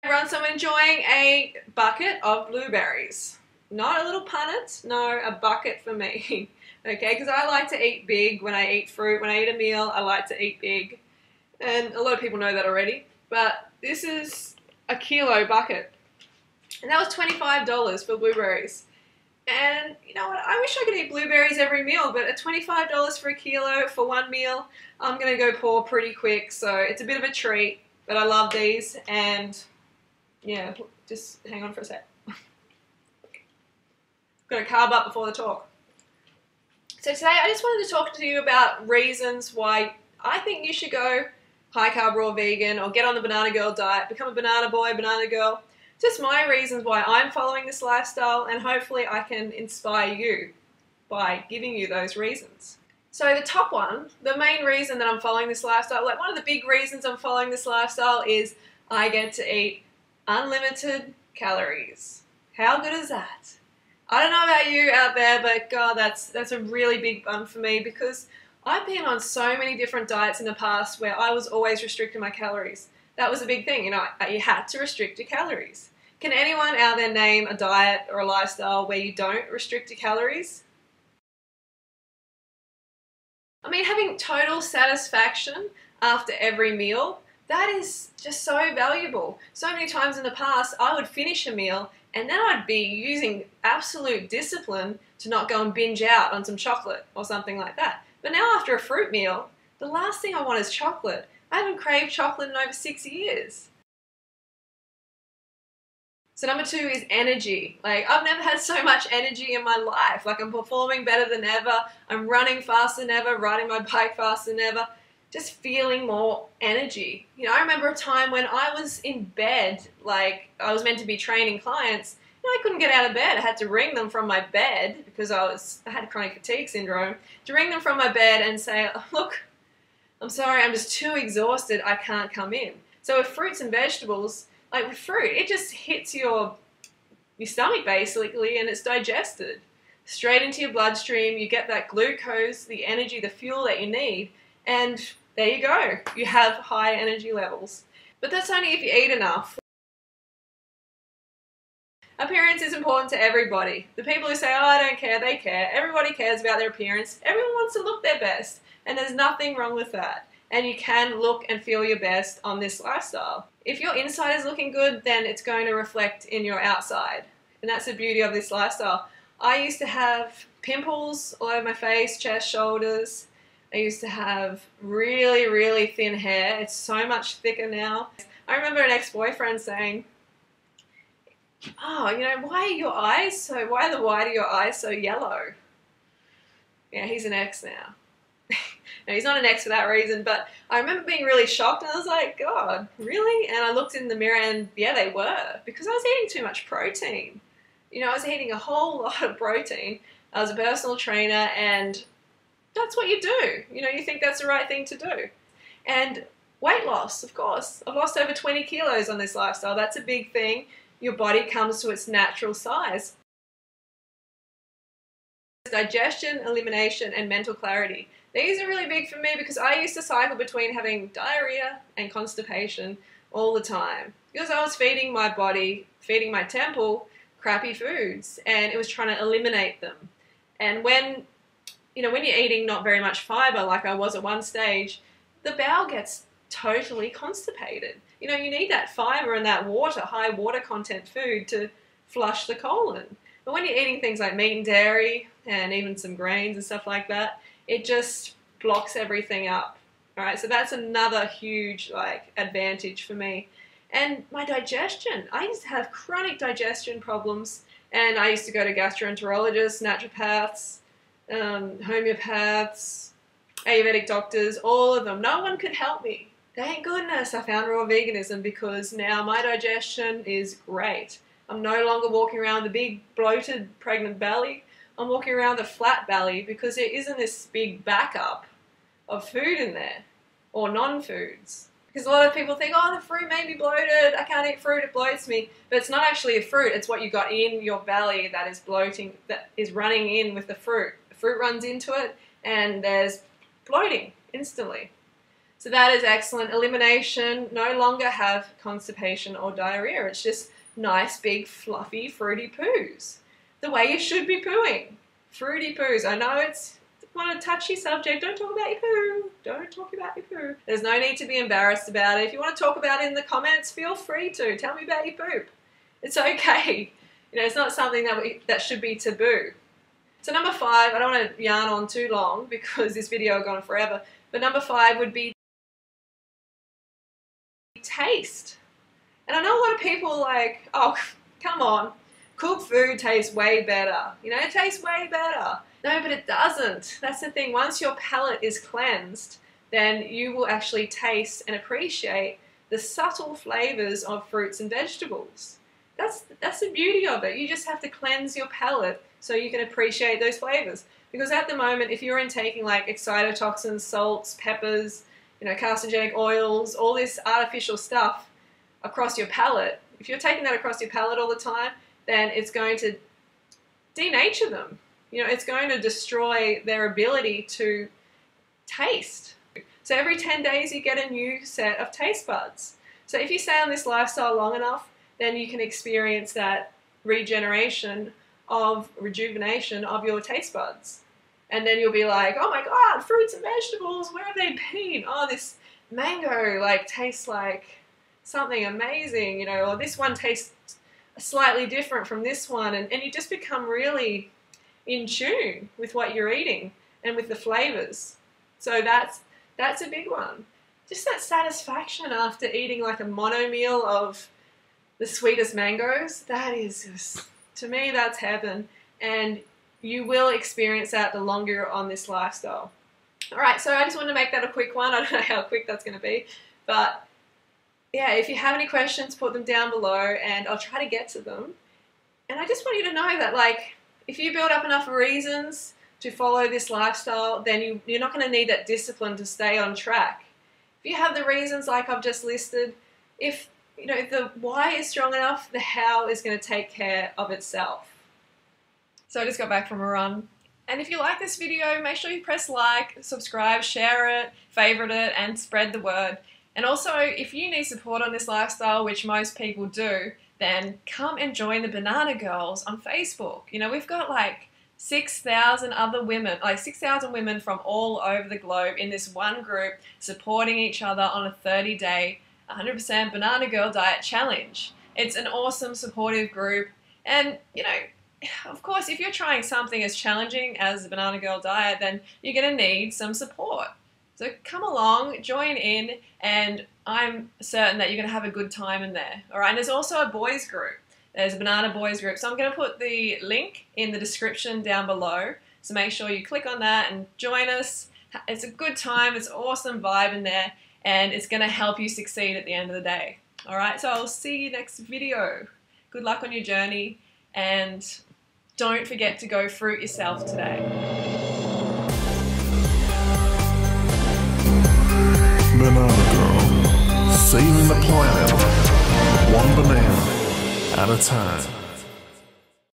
Everyone, so I'm enjoying a bucket of blueberries. Not a little punnet, no, a bucket for me. Okay, because I like to eat big when I eat fruit. When I eat a meal, I like to eat big. And a lot of people know that already. But this is a kilo bucket. And that was $25 for blueberries. And you know what, I wish I could eat blueberries every meal, but at $25 for a kilo for one meal, I'm going to go poor pretty quick. So it's a bit of a treat, but I love these. And yeah, just hang on for a sec. Got to carb up before the talk. So today I just wanted to talk to you about reasons why I think you should go high carb raw vegan or get on the banana girl diet, become a banana boy, banana girl. Just my reasons why I'm following this lifestyle, and hopefully I can inspire you by giving you those reasons. So the top one, the main reason that I'm following this lifestyle, like one of the big reasons I'm following this lifestyle is I get to eat unlimited calories. How good is that? I don't know about you out there, but God, that's a really big one for me, because I've been on so many different diets in the past where I was always restricting my calories. That was a big thing, you know, you had to restrict your calories. Can anyone out there name a diet or a lifestyle where you don't restrict your calories? I mean, having total satisfaction after every meal, that is just so valuable. So many times in the past, I would finish a meal and then I'd be using absolute discipline to not go and binge out on some chocolate or something like that. But now after a fruit meal, the last thing I want is chocolate. I haven't craved chocolate in over 6 years. So number 2 is energy. Like, I've never had so much energy in my life. Like, I'm performing better than ever. I'm running faster than ever, riding my bike faster than ever. Just feeling more energy. You know, I remember a time when I was in bed, like I was meant to be training clients, and I couldn't get out of bed. I had to ring them from my bed because I had chronic fatigue syndrome, to ring them from my bed and say, look, I'm sorry, I'm just too exhausted, I can't come in. So with fruits and vegetables, like with fruit, it just hits your stomach basically, and it's digested straight into your bloodstream. You get that glucose, the energy, the fuel that you need, and there you go. You have high energy levels. But that's only if you eat enough. Appearance is important to everybody. The people who say, oh, I don't care, they care. Everybody cares about their appearance. Everyone wants to look their best. And there's nothing wrong with that. And you can look and feel your best on this lifestyle. If your inside is looking good, then it's going to reflect in your outside. And that's the beauty of this lifestyle. I used to have pimples all over my face, chest, shoulders. I used to have really, really thin hair. It's so much thicker now. I remember an ex-boyfriend saying, oh, you know, why are the white of your eyes so yellow? Yeah, he's an ex now. No, he's not an ex for that reason, but I remember being really shocked, and I was like, God, really? And I looked in the mirror, and yeah, they were, because I was eating too much protein. You know, I was eating a whole lot of protein. I was a personal trainer, and that's what you do. You know, you think that's the right thing to do. And weight loss, of course. I've lost over 20 kilos on this lifestyle. That's a big thing. Your body comes to its natural size. Digestion, elimination, and mental clarity. These are really big for me because I used to cycle between having diarrhea and constipation all the time, because I was feeding my body, feeding my temple, crappy foods, and it was trying to eliminate them. And when you're eating not very much fiber, like I was at one stage, the bowel gets totally constipated. You know, you need that fiber and that water, high water content food to flush the colon. But when you're eating things like meat and dairy and even some grains and stuff like that, it just blocks everything up. All right, so that's another huge advantage for me. And my digestion. I used to have chronic digestion problems, and I used to go to gastroenterologists, naturopaths, homeopaths, Ayurvedic doctors, all of them. No one could help me. Thank goodness I found raw veganism, because now my digestion is great. I'm no longer walking around with a big bloated pregnant belly. I'm walking around with a flat belly because there isn't this big backup of food in there, or non-foods. Because a lot of people think, oh, the fruit made me bloated, I can't eat fruit, it bloats me. But it's not actually a fruit, it's what you got in your belly that is bloating, that is running in with the fruit. The fruit runs into it, and there's bloating instantly. So that is excellent. Elimination, no longer have constipation or diarrhea. It's just nice, big, fluffy, fruity poos. The way you should be pooing. Fruity poos. I know it's not a touchy subject. Don't talk about your poo. Don't talk about your poo. There's no need to be embarrassed about it. If you want to talk about it in the comments, feel free to. Tell me about your poop. It's okay. You know, it's not something that should be taboo. So number 5, I don't want to yarn on too long because this video will go on forever, but number 5 would be taste. And I know a lot of people are like, oh, come on, cooked food tastes way better. You know, it tastes way better. No, but it doesn't. That's the thing. Once your palate is cleansed, then you will actually taste and appreciate the subtle flavors of fruits and vegetables. That's the beauty of it. You just have to cleanse your palate so you can appreciate those flavors. Because at the moment, if you're intaking like excitotoxins, salts, peppers, you know, carcinogenic oils, all this artificial stuff across your palate, if you're taking that across your palate all the time, then it's going to denature them. You know, it's going to destroy their ability to taste. So every 10 days you get a new set of taste buds. So if you stay on this lifestyle long enough, then you can experience that rejuvenation of your taste buds. And then you'll be like, oh my God, fruits and vegetables, where have they been? Oh, this mango like tastes like something amazing, you know, or this one tastes slightly different from this one. And you just become really in tune with what you're eating and with the flavors. So that's a big one. Just that satisfaction after eating like a mono meal of the sweetest mangoes, that is just, to me, that's heaven. And you will experience that the longer you're on this lifestyle. All right, so I just wanted to make that a quick one. I don't know how quick that's going to be. But yeah, if you have any questions, put them down below and I'll try to get to them. And I just want you to know that, like, if you build up enough reasons to follow this lifestyle, then you're not going to need that discipline to stay on track. If you have the reasons like I've just listed, if you know, the why is strong enough, the how is going to take care of itself. So I just got back from a run. And if you like this video, make sure you press like, subscribe, share it, favorite it, and spread the word. And also, if you need support on this lifestyle, which most people do, then come and join the Banana Girls on Facebook. You know, we've got like 6,000 other women, like 6,000 women from all over the globe in this one group supporting each other on a 30-day 100% Banana Girl Diet Challenge. It's an awesome supportive group, and you know, of course, if you're trying something as challenging as the Banana Girl Diet, then you're going to need some support. So come along, join in, and I'm certain that you're going to have a good time in there. All right, and there's also a boys group. There's a Banana Boys group, so I'm going to put the link in the description down below, so make sure you click on that and join us. It's a good time, it's an awesome vibe in there, and it's going to help you succeed at the end of the day. Alright, so I'll see you next video. Good luck on your journey, and don't forget to go fruit yourself today. Banana Girl, saving the planet, one banana at a time.